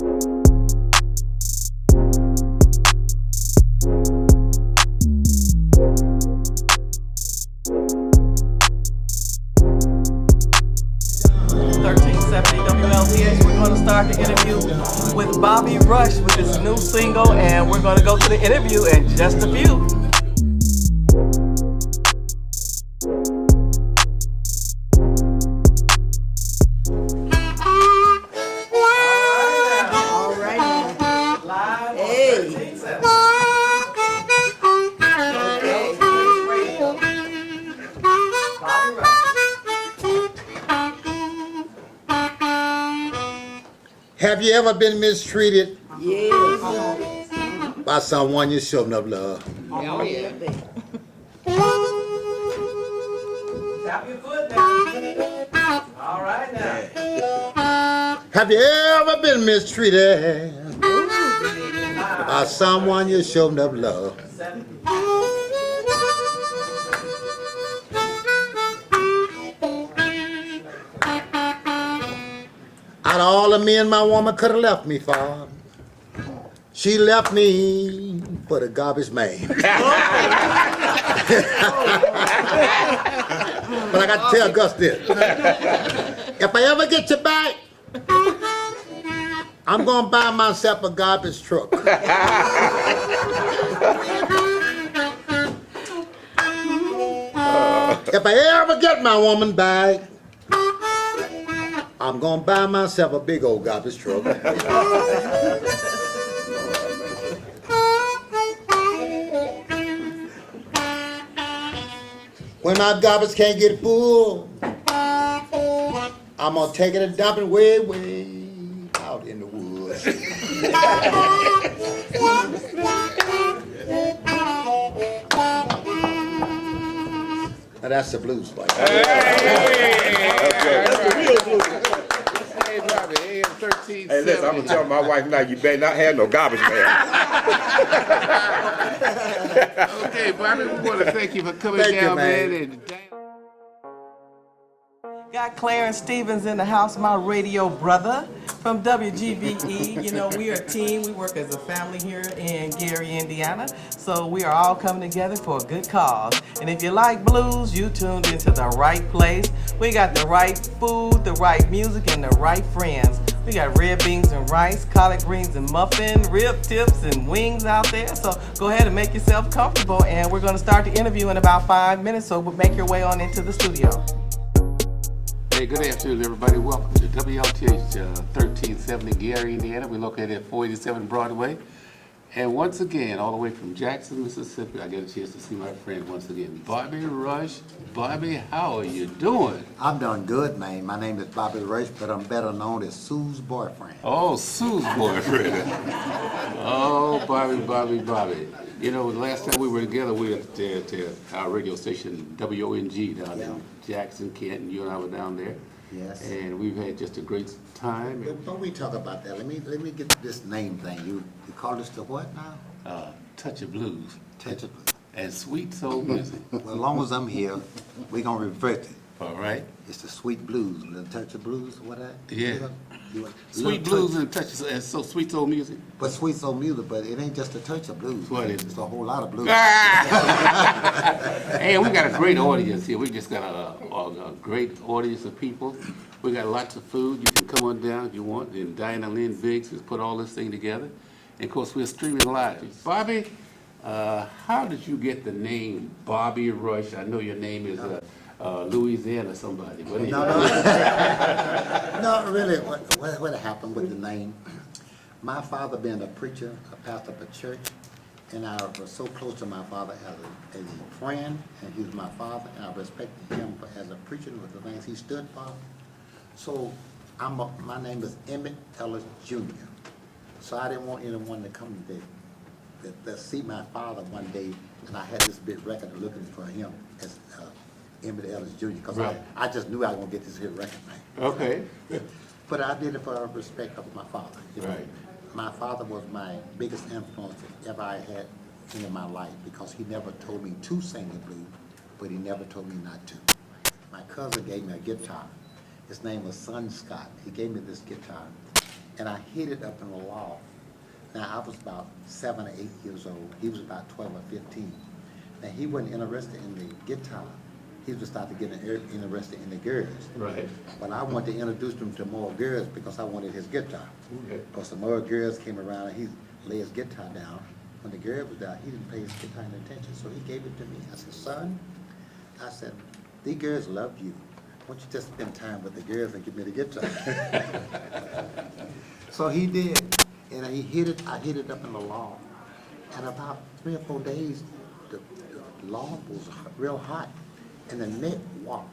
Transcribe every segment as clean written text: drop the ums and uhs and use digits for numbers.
We're going to start the interview with Bobby Rush with his new single, and we're going to go to the interview in just a few. All right. Live Hey. on 13/7. Bobby Rush. Have you ever been mistreated Yes. by someone you shouldn't have loved? Oh, yeah. Tap your foot now. All right now. Have you ever been mistreated by someone you shouldn't have loved? Out of all the men my woman could have left me for, she left me for the garbage man. But I got to tell Gus this. If I ever get you back, I'm going to buy myself a garbage truck. If I ever get my woman back, I'm going to buy myself a big old garbage truck. When my garbage can't get full, I'm going to take it and dump it way, way out in the woods. Now that's the blues fight. Hey, Bobby, AM 13. Hey, listen, I'm gonna tell my wife now, you better not have no garbage man. Okay, Bobby, we want to thank you for coming down, man. Got Clarence Stevens in the house, my radio brother from WGBE. You know, we are a team. We work as a family here in Gary, Indiana. So we are all coming together for a good cause. And if you like blues, you tuned into the right place. We got the right food, the right music, and the right friends. We got red beans and rice, collard greens and muffin, rib tips and wings out there. So go ahead and make yourself comfortable. And we're going to start the interview in about 5 minutes. So make your way on into the studio. Hey, good afternoon, everybody. Welcome to WLTH 1370 Gary, Indiana. We're located at 487 Broadway. And once again, all the way from Jackson, Mississippi, I get a chance to see my friend once again, Bobby Rush. Bobby, how are you doing? I'm doing good, man. My name is Bobby Rush, but I'm better known as Sue's boyfriend. Oh, Sue's boyfriend. Oh, Bobby. You know, the last time we were together, we were at our radio station, WONG, down in Jackson, Canton. You and I were down there. Yes. And we've had just a great time. Before we talk about that, let me get this name thing. You call this the what now? Touch of Blues. Touch of Blues. And sweet soul music. Well, as long as I'm here, we're gonna revert it. All right. It's the sweet blues, the touch of blues. What that? Yeah. You Sweet blues and touch and so sweet soul music. But sweet soul music, but it ain't just a touch of blues. What is it? It's a whole lot of blues. Hey, we got a great audience here. We just got a great audience of people. We got lots of food. You can come on down if you want. And Dinahlynn Biggs has put all this thing together. And of course, we're streaming live. Bobby, how did you get the name Bobby Rush? I know your name is Louisiana somebody. But No, really, what happened with the name? My father being a preacher, a pastor of a church, and I was so close to my father as a friend, and he was my father, and I respected him as a preacher with the things he stood for. So my name is Emmett Ellis Jr. So I didn't want anyone to come to see my father one day, and I had this big record looking for him as Emmett Ellis Jr. because I just knew I was going to get this hit record, man. Okay. But I did it for respect of my father. You know? Right. My father was my biggest influence ever I had in my life because he never told me to sing the blues, but he never told me not to. My cousin gave me a guitar. His name was Son Scott. He gave me this guitar. and I hid it up in the loft. Now, I was about 7 or 8 years old. He was about 12 or 15. Now, he wasn't interested in the guitar. He was starting to get interested in the girls. Right. But I wanted to introduce him to more girls because I wanted his guitar. Okay. Because the more girls came around and he laid his guitar down, when the girl was down, he didn't pay his guitar any attention. So he gave it to me. I said, son, I said, these girls love you. Why don't you just spend time with the girls and give me the guitar? So he did. And I hid it up in the lawn. And about 3 or 4 days, the lawn was real hot. And the net walked.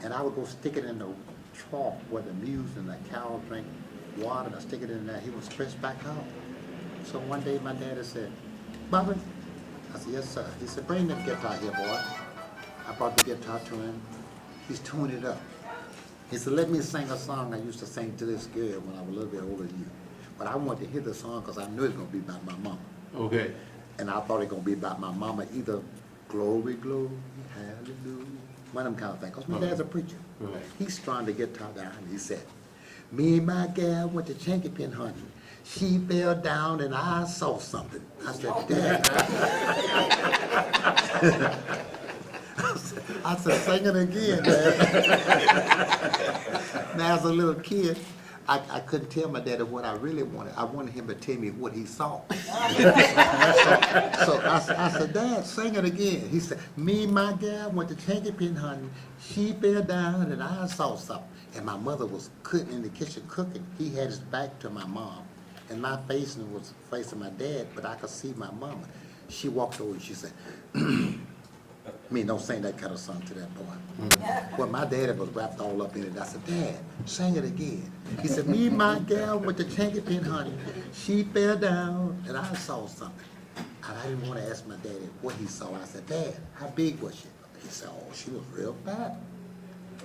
And I would go stick it in the trough where the mules and the cows drink water, and I stick it in there. He would stretch back out. So one day my daddy said, Bubba, I said, yes, sir. He said, bring that guitar here, boy. I brought the guitar to him. He's tuning it up. He said, let me sing a song I used to sing to this girl when I was a little bit older than you. But I wanted to hear the song because I knew it was going to be about my mama. Okay. And I thought it was going to be about my mama, either glory, glory, hallelujah, one of them kind of things. Because my dad's a preacher. Right. He strung the guitar down and he said, me and my gal went to Chinky Pin hunting. She fell down and I saw something. I said, Dad. I said, sing it again, Dad. Now, as a little kid, I couldn't tell my daddy what I really wanted. I wanted him to tell me what he saw. So I said, Dad, sing it again. He said, me and my gal went to Chinky Pin hunting. She fell down and I saw something. And my mother was cooking in the kitchen cooking. He had his back to my mom. And my face was facing my dad, but I could see my mama. She walked over and she said, don't sing that kind of song to that boy. Well, my daddy was wrapped all up in it. I said, Dad, sing it again. He said, me and my gal went to Chinky Pin hunting. She fell down and I saw something. And I didn't want to ask my daddy what he saw. I said, Dad, how big was she? He said, oh, she was real fat.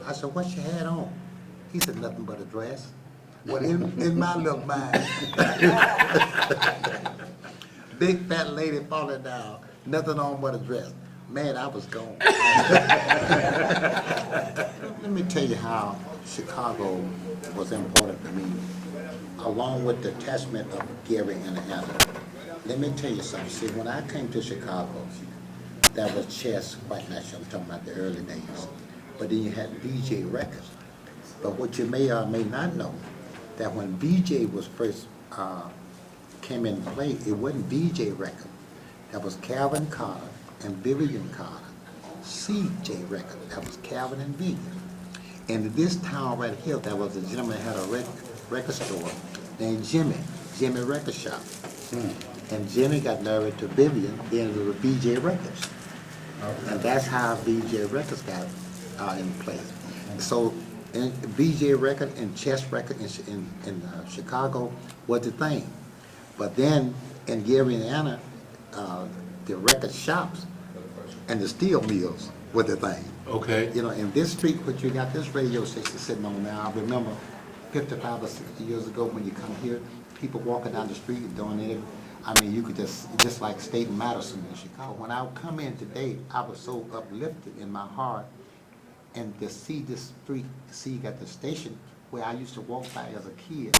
I said, what she had on? He said, nothing but a dress. Well, in my little mind, big fat lady falling down, nothing on but a dress. Man, I was gone. Let me tell you how Chicago was important to me, along with the attachment of Gary and Anna. Let me tell you something. See, when I came to Chicago, that was Chess White National. I'm talking about the early days. But then you had VJ Records. But what you may or may not know, that when VJ was first came in play, it wasn't VJ Records. That was Calvin Carter and Vivian Carter. CJ Records. That was Calvin and Vivian. And in this town right here, there was a gentleman that had a record store named Jimmy Record Shop. And Jimmy got married to Vivian, then it was VJ Records. And that's how VJ Records got in place. So VJ Record and Chess Record in Chicago was the thing. But then in Gary and Anna, the record shops and the steel mills were the thing. Okay. You know, in this street, what you got this radio station sitting on now, I remember 55 or 60 years ago when you come here, people walking down the street and doing it. I mean, you could just like State and Madison in Chicago. When I come in today, I was so uplifted in my heart, and to see this street, see you got the station where I used to walk by as a kid,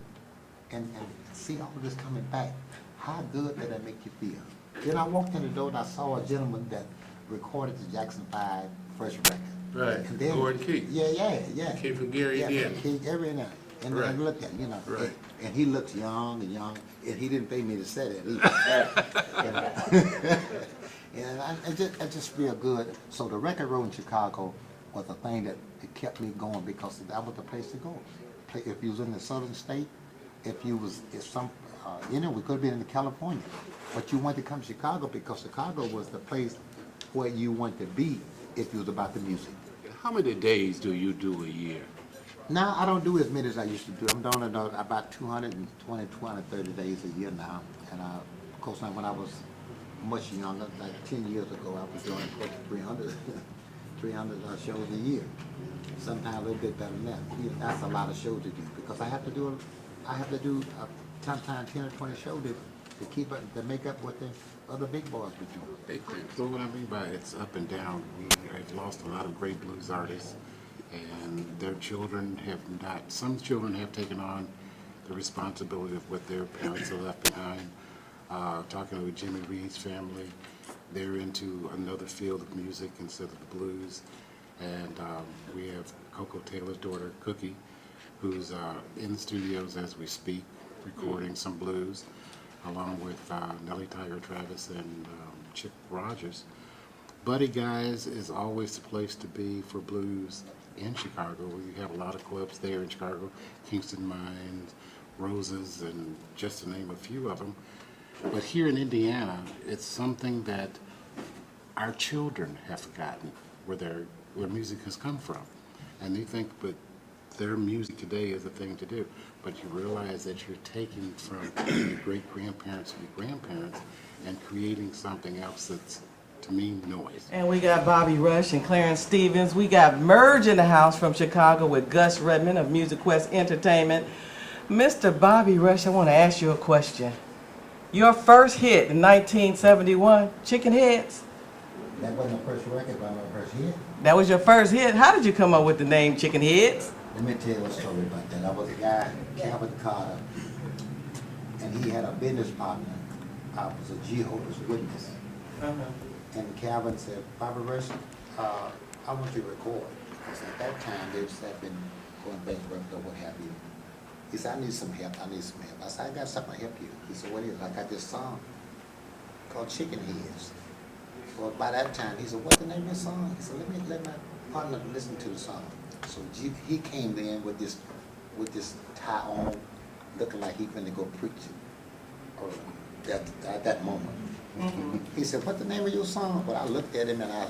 and see all of this coming back. How good did that make you feel? Then I walked in the door and I saw a gentleman that recorded the Jackson 5 first record. Right. And then, Gordon Key. Yeah. Came from Gary Yeah, again. Key, Gary and Right. and look at him, you know. Right. And he looks young, and he didn't pay me to say that either. And I just real good. So the record road in Chicago was a thing that it kept me going because that was the place to go. If you was in the southern state, we could have been in California, but you wanted to come to Chicago because Chicago was the place where you wanted to be if you was about the music. How many days do you do a year? Now, I don't do as many as I used to do. I'm doing about 220, 230 days a year now. And of course, when I was much younger, like 10 years ago, I was doing close to 300 shows a year. Sometimes a little bit better than that. That's a lot of shows to do because I have to do sometimes 10 or 20 shows to keep up, to make up what the other big boys would do. So what I mean by it's up and down, we have lost a lot of great blues artists, and their children have not. Some children have taken on the responsibility of what their parents have left behind. Talking with Jimmy Reed's family, they're into another field of music instead of the blues. And we have Coco Taylor's daughter, Cookie, who's in the studios as we speak, recording some blues, along with Nellie Tiger Travis and Chick Rogers. Buddy Guys is always the place to be for blues in Chicago. We have a lot of clubs there in Chicago, Kingston Mines, Roses, and just to name a few of them. But here in Indiana, it's something that our children have forgotten where music has come from. And they think that their music today is the thing to do. But you realize that you're taking from your great-grandparents and your grandparents and creating something else that's, to me, noise. And we got Bobby Rush and Clarence Stevens. We got Merge in the house from Chicago with Gus Redmond of Music Quest Entertainment. Mr. Bobby Rush, I want to ask you a question. Your first hit in 1971, Chicken Heads. That wasn't the first record, but my first hit. That was your first hit. How did you come up with the name Chicken Heads? Let me tell you a story about that. I was a guy, Calvin Carter, and he had a business partner. I was a Jehovah's Witness. And Calvin said, Bobby Rush, I want you to record. Because at that time, they had been going bankrupt or what have you. He said, I need some help. I said, I got something to help you. He said, what is it? I got this song called Chicken Heads. Well, by that time, he said, what's the name of the song? He said, let my partner listen to the song. So he came in with this tie on, looking like he finna go preaching at that moment. He said, what's the name of your song? But I looked at him and I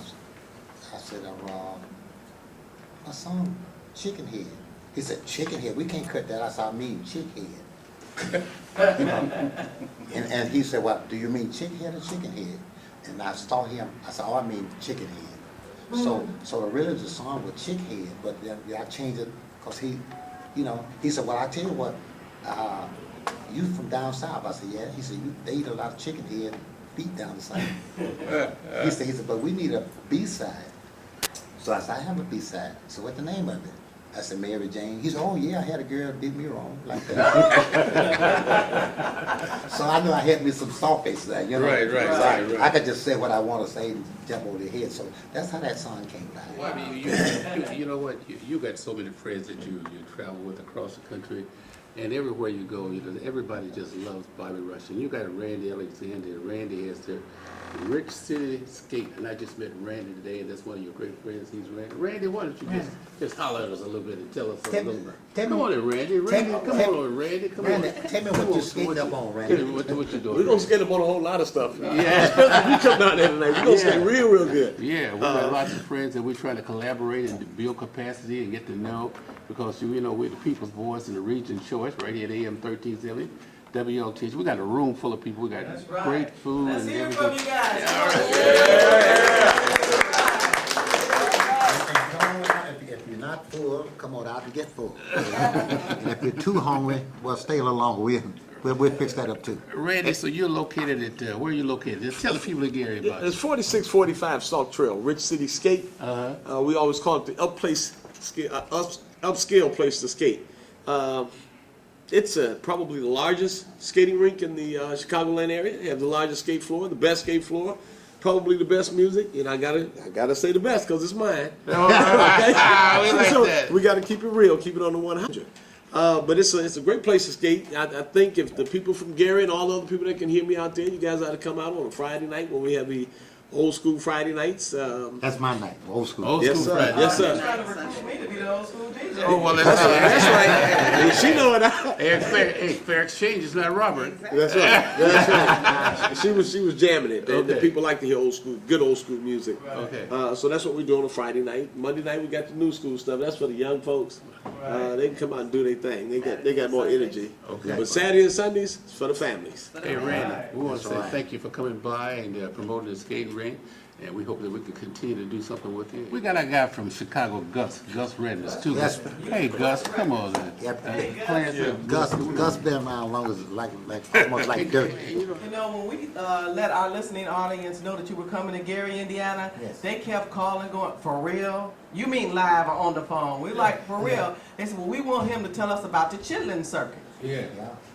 said, my song, Chicken Head. He said, Chicken Head, we can't cut that. I said, I mean Chick Head. You know? And he said, well, do you mean Chick Head or Chicken Head? And I saw him, I said, oh, I mean Chicken Head. So really the song was Chick Head, but then I changed it because he said, well, I tell you what, you from down south? I said, yeah. He said, they eat a lot of chicken head beat down the south. He said, but we need a B-side. So I said, I have a B-side. So what's the name of it? I said, Mary Jane. He said, oh yeah, I had a girl that did me wrong like that. So I knew I had me some soft faces there, you know. Right. I could just say what I want to say and jump over their head. So that's how that song came about. Well, I mean, you know what? You got so many friends that you travel with across the country, and everywhere you go, everybody just loves Bobby Rush. And you got Randy Alexander. Randy has their Rich City Skate, and I just met Randy today, and that's one of your great friends. He's Randy. Randy, why don't you just holler at us a little bit and tell us a little bit. Come on in, Randy. Come on, Randy. Come on. Tell me what you're skating up on, Randy. What you doing? We're going to skate up on a whole lot of stuff. Yeah. We come down there tonight. We're going to skate real good. Yeah, we got lots of friends, and we're trying to collaborate and build capacity and get to know, because, we're the people's voice and the region's choice right here at AM 1370. WLTH. We got a room full of people. We got great food and everything. Let's hear it from you guys. If you're not full, come on out and get full. And if you're too hungry, well, stay a little longer. We'll fix that up too. Randy, so you're located at, where are you located? Just tell the people in Gary about it. It's 4645 Salt Trail, Rich City Skate. We always call it the upscale place to skate. It's probably the largest skating rink in the Chicagoland area. They have the largest skate floor, the best skate floor, probably the best music. I gotta say the best because it's mine. We gotta keep it real, keep it on the 100. But it's a great place to skate. I think if the people from Gary and all the other people that can hear me out there, you guys ought to come out on a Friday night when we have the old school Friday nights. That's my night, old school. Old Yes, school sir. Friday. Yes, sir. Trying to recruit me to be the old school DJ. Oh, well, That's right. She know it. Hey, fair exchange is not Robert. That's right. That's right. She was jamming it. The Okay. people like to hear good old school music. Okay. So that's what we do on a Friday night. Monday night we got the new school stuff. That's for the young folks. They can come out and do their thing. They got more energy. Okay. But Saturday and Sundays it's for the families. Hey, Randy, we want to say right. thank you for coming by and promoting the skating rink. And we hope that we can continue to do something with you. We got a guy from Chicago, Gus Redness, too. Yes. Hey, Gus, come on. Gus been around long as almost like dirt. When we let our listening audience know that you were coming to Gary, Indiana, Yes. they kept calling, going, for real? You mean live or on the phone? We like, for real. They said, well, we want him to tell us about the chitlin circuit. Yeah.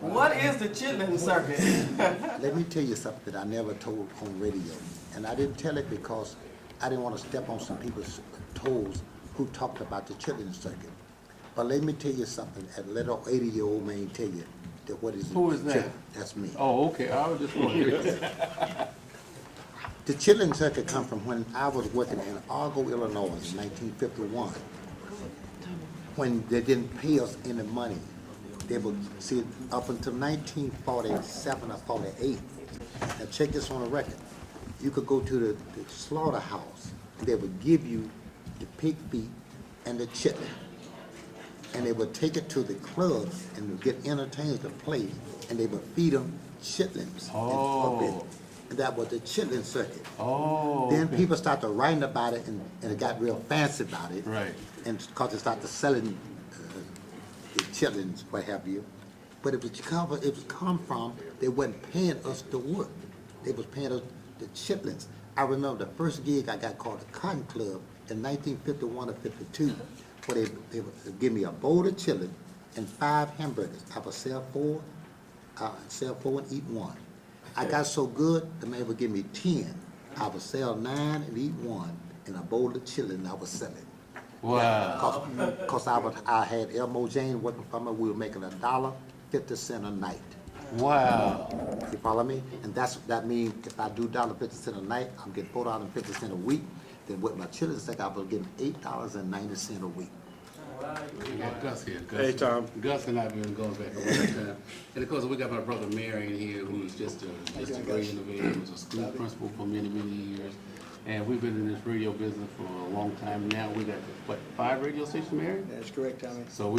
What is the chitlin circuit? Let me tell you something that I never told on radio. And I didn't tell it because I didn't want to step on some people's toes who talked about the chitlin circuit. But let me tell you something, a little 80-year-old man tell you that what is Who is that? chitlin. That's me. Oh, okay, I was just wondering. The chitlin circuit come from when I was working in Argo, Illinois in 1951. When they didn't pay us any money. They would see up until 1947 or 48. Now check this on the record. You could go to the slaughterhouse and they would give you the pig feet and the chitlin. And they would take it to the clubs and get entertainers to play and they would feed them chitlins. Oh. And that was the chitlin circuit. Oh. Then people started writing about it and it got real fancy about it. Right. And because they started selling the chitlins, what have you. But it was come from, they wasn't paying us to work. They was paying us the chitlins. I remember the first gig I got called the Cotton Club in 1951 or 52, where they would give me a bowl of chitlin and 5 hamburgers. I would sell 4 and eat 1. I got so good, the man would give me 10. I would sell 9 and eat 1, and a bowl of chitlin I was selling. Wow. Because I had Elmo Jane working for me, we were making $1.50 a night. Wow. You follow me? And that means if I do $1.50 a night, I'm getting $4.50 a week. Then with my children's sake, I was getting $8.90 a week. We got Gus here. Gus, Hey, Tom. Gus and I have been going back a long time. And of course, we got my brother Marion here, who's just a great innovator, who was a school principal for many, many years. And we've been in this radio business for a long time now. We got, what, 5 radio stations, Marion? That's correct, Tommy. So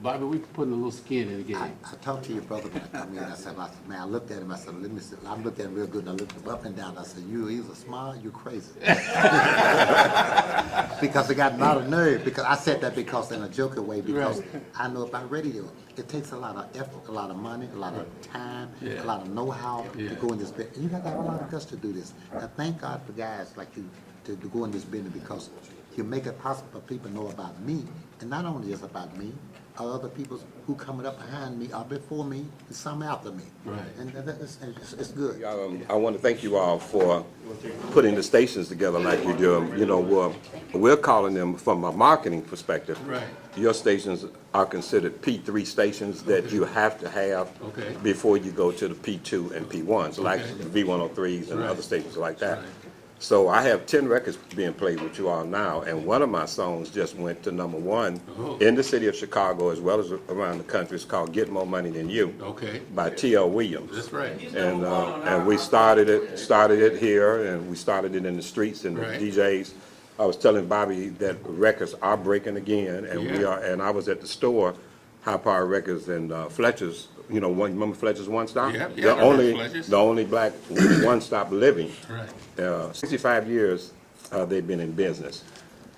Bobby, we putting a little skin in the game. I talked to your brother when I come in. I said, man, I looked at him. I said, let me see. I looked at him real good. And I looked him up and down. I said, you either smart, you crazy. Because I got a lot of nerve. Because I said that because in a joking way. Because Right. I know about radio. It takes a lot of effort, a lot of money, a lot of time, Yeah. a lot of know-how Yeah. to go in this business. And you got to have a lot of guts to do this. Now, thank God for guys like you to go in this business because you make it possible for people to know about me. And not only just about me, other people who coming up behind me or before me and some after me. Right. And it's good. I want to thank you all for putting the stations together like you do. You know, we're calling them from a marketing perspective. Right. Your stations are considered P3 stations that you have to have Okay. before you go to the P2 and P1s, like Okay. the V103s and Right. other stations like that. Right. So I have 10 records being played with you all now, and one of my songs just went to #1 Oh. in the city of Chicago as well as around the country. It's called Get More Money Than You Okay. by T.L. Williams. That's right. And we started it here, and we started it in the streets and the Right. DJs. I was telling Bobby that records are breaking again, and we Yeah. are. And I was at the store, High Power Records and Fletcher's. You know, remember Fletcher's One Stop? Yeah, I remember Fletcher's. The only black one stop living. Right. 65 years they've been in business,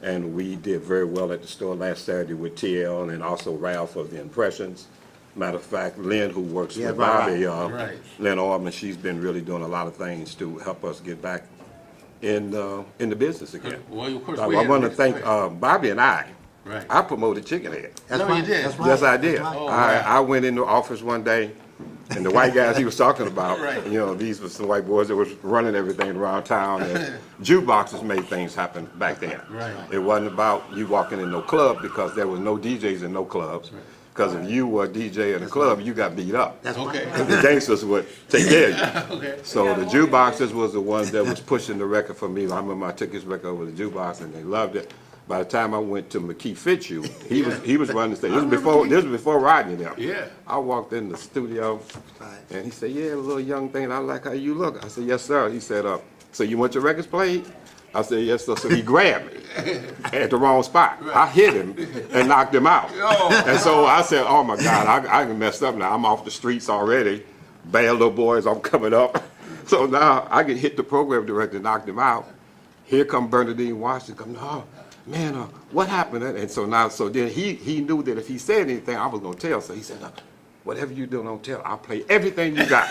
and we did very well at the store last Saturday with TL and also Ralph of the Impressions. Matter of fact, Lynn, who works Yeah, with right. Bobby, Right. Lynn Orman, she's been really doing a lot of things to help us get back in the business again. Well, of course, I we had- want to thank Bobby and I. Right. I promoted Chicken Head. That's No, right. you did. That's right. Yes, I did. That's right. Oh, I went in the office one day, and the white guys he was talking about, Right. you know, these were some white boys that was running everything around town. And jukeboxes made things happen back then. Right. It wasn't about you walking in no club because there was no DJs in no clubs. Because if you were a DJ in a club, you got beat up. That's right. Okay. And the gangsters would take care of you. Okay. So the jukeboxes was the ones that was pushing the record for me. I remember I took his record over to the jukebox and they loved it. By the time I went to McKee Fitzhugh, he was running the stage. This was before Rodney there. Yeah. I walked in the studio and he said, "Yeah, little young thing, I like how you look." I said, "Yes, sir." He said, "So you want your records played?" I said, "Yes, sir." So he grabbed me at the wrong spot. I hit him and knocked him out. And so I said, "Oh my God, I messed up now. I'm off the streets already. Bad little boys, I'm coming up." So now I get hit the program director, knocked him out. Here come Bernadine Washington, come, "No, man, what happened?" And so then he knew that if he said anything, I was gonna tell. So he said, whatever you do, don't tell. I'll play everything you got.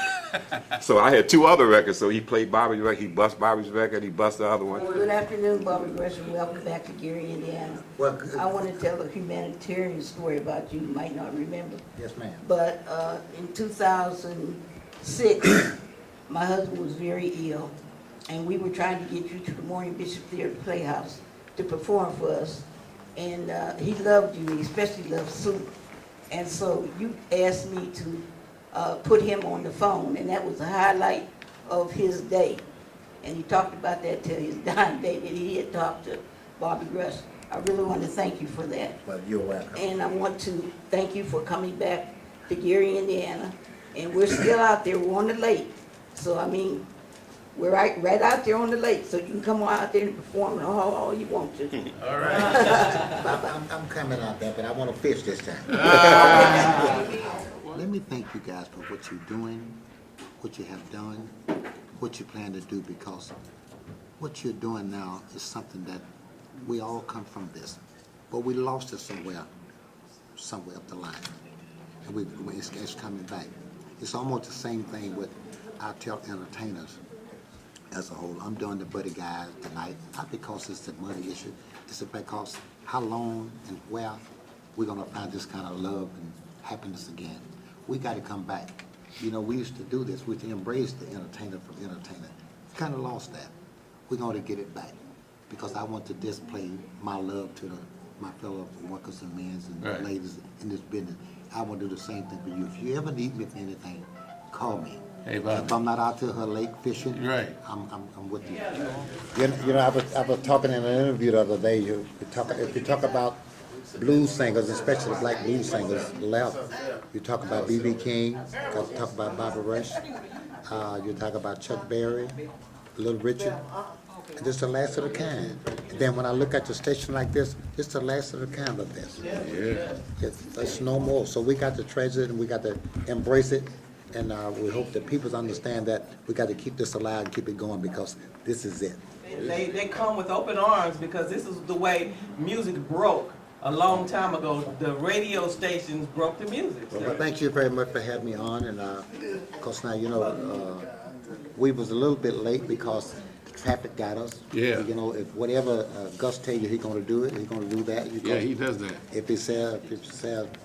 So I had 2 other records. So he played Bobby's record, he bust Bobby's record, he bust the other one. Good afternoon, Bobby Rush, and welcome back to Gary, Indiana. Well, I want to tell a humanitarian story about you might not remember. yes, ma'am. But in 2006, my husband was very ill, and we were trying to get you to the Morning Bishop Theater Playhouse to perform for us. And he loved you, he especially loved soup. And so you asked me to put him on the phone, and that was the highlight of his day. And he talked about that till his dying day, that he had talked to Bobby Rush. I really want to thank you for that. Well, you're welcome. And I want to thank you for coming back to Gary, Indiana. And we're still out there, we're on the lake. So, I mean, we're right out there on the lake, so you can come on out there and perform all you want to. I'm coming out there, but I want to fish this time. Let me thank you guys for what you're doing, what you have done, what you plan to do, because what you're doing now is something that we all come from this, but we lost it somewhere up the line, and it's coming back. It's almost the same thing with our entertainers as a whole. I'm doing the Buddy Guys tonight, not because it's the money issue, it's because how long and where we're gonna find this kind of love and happiness again. We gotta come back. You know, we used to do this, we used to embrace the entertainer from entertainer. We kinda lost that. We're gonna get it back, because I want to display my love to my fellow workers and men and Right. ladies in this business. I want to do the same thing for you. If you ever need me for anything, call me. Hey, Bob. If I'm not out to her lake fishing, Right. I'm with you. You know, I was talking in an interview the other day. If you talk about blues singers, especially black blues singers, left. You talk about B.B. King. Talk about Bobby Rush. You talk about Chuck Berry, Little Richard. And just the last of the kind. And then when I look at the station like this, it's the last of the kind of this. Yeah. It's no more. So we got to treasure it and we got to embrace it. And we hope that people understand that we got to keep this alive and keep it going, because this is it. They come with open arms, because this is the way music broke a long time ago. The radio stations broke the music. Well, thank you very much for having me on. And of course now, you know, we was a little bit late because the traffic got us. Yeah. You know, if whatever Gus tell you he's going to do it, he's going to do that. Yeah, he does that. If he says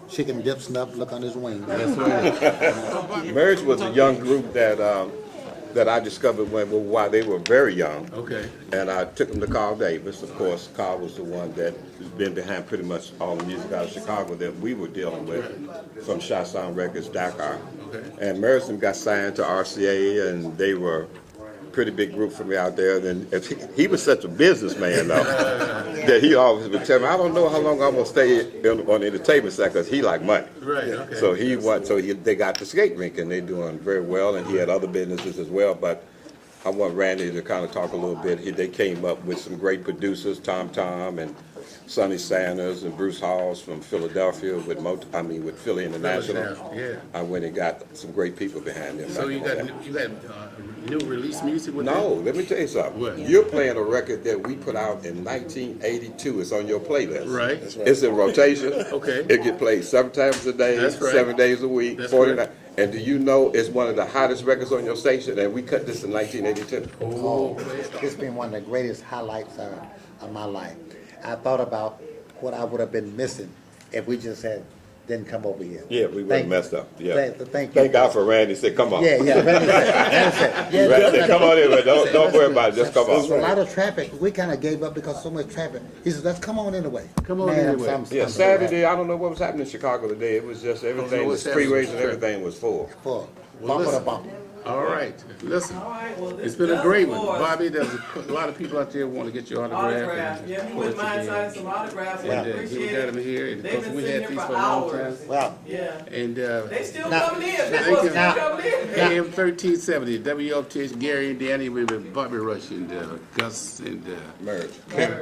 chicken dip snuff, look on his wing. That's right. Merge was a young group that I discovered while they were very young. Okay. And I took them to Carl Davis. Of course, Carl was the one that has been behind pretty much all the music out of Chicago that we were dealing with, from Shot Sound Records, Dakar. Okay. And Merson got signed to RCA, and they were a pretty big group for me out there. Then he was such a businessman, though, that he always would tell me, I don't know how long I'm going to stay on the entertainment side, because he like money. Right, okay. So they got the skate rink, and they're doing very well, and he had other businesses as well. But I want Randy to kind of talk a little bit. They came up with some great producers, Tom and Sonny Sanders and Bruce Halls from Philadelphia with Philly International. Yeah. I went and got some great people behind them. So you got new release music with No, let me tell you something. What? You're playing a record that we put out in 1982. It's on your playlist. Right. It's in rotation. Okay. It get played 7 times a day, That's right. 7 days a week, That's 49. correct. And do you know it's one of the hottest records on your station? And we cut this in 1982. Oh, it's been one of the greatest highlights of my life. I thought about what I would have been missing if we just didn't come over here. Yeah, we would have messed up. Yeah. Thank you. Thank God for Randy said, come on. Yeah. Randy said, yeah, Randy said, come on in, but don't worry about it. Just come There was a on. lot of traffic. We kind of gave up because so much traffic. He said, let's come on anyway. Come on Man, anyway. I'm Yeah, so Saturday, I don't know what was happening in Chicago today. It was just everything, the what's happening. freeways and everything was full. full. Well, Bumper to listen. bumper. All right. Listen, All right, well, it's been a great one. boys. Bobby, there's a lot of people out there who want to get your autograph. Autograph. and Yeah, he of wouldn't course, mind again. signing some autographs. We And appreciate we got it. him here, and of They've course, been we sitting had here these for for a long time. hours. Well, Yeah. And They still Now- coming in. They Thank still you. coming in. AM 1370, WLTH, Gary, Indiana, with Bobby Rush and Gus and Merge.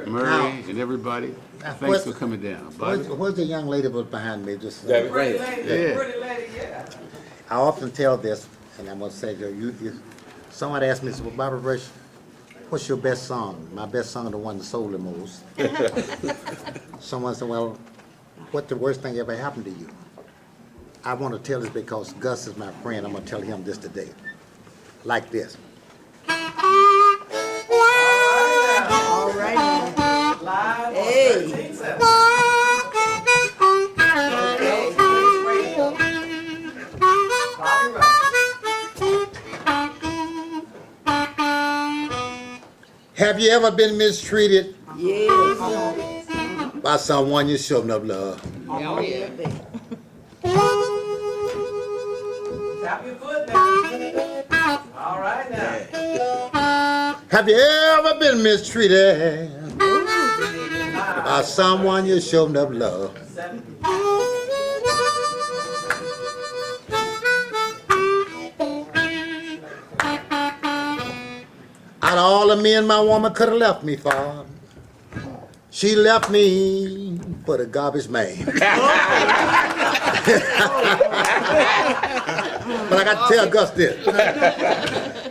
Murray and everybody. Thanks what- for coming down. Bobby? where's the young lady was behind me? Just David. Pretty lady, Yeah. pretty lady, yeah. I often tell this, and I'm gonna say, someone asked me, well, Bobby Rush, what's your best song? My best song, the one that sold the most. Someone said, well, what the worst thing ever happened to you? I want to tell this because Gus is my friend. I'm going to tell him this today. Like this. All right now. Live Hey. on 13/7. Bobby Brown. Have you ever been mistreated Yes. by someone you showed enough love? Oh, yeah. Baby. Tap your foot now. All right now. Have you ever been mistreated by someone you showed enough love? 7. Out of all the men my woman could have left me for, she left me for the garbage man. But I got to tell Gus this.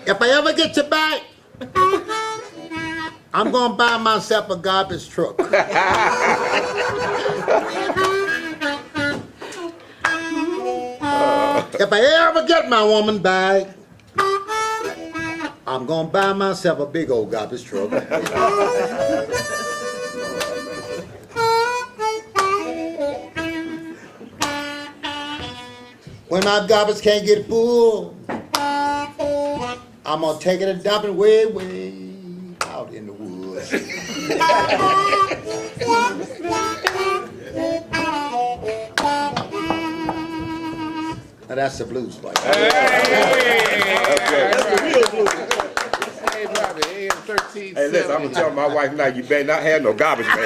If I ever get you back, I'm going to buy myself a garbage truck. If I ever get my woman back, I'm gonna buy myself a big old garbage truck. When my garbage can't get full, I'm gonna take it and dump it way, way out in the woods. Now that's the blues right there. Hey, Bobby, AM 13. Hey, listen, I'm gonna tell my wife now, you better not have no garbage man.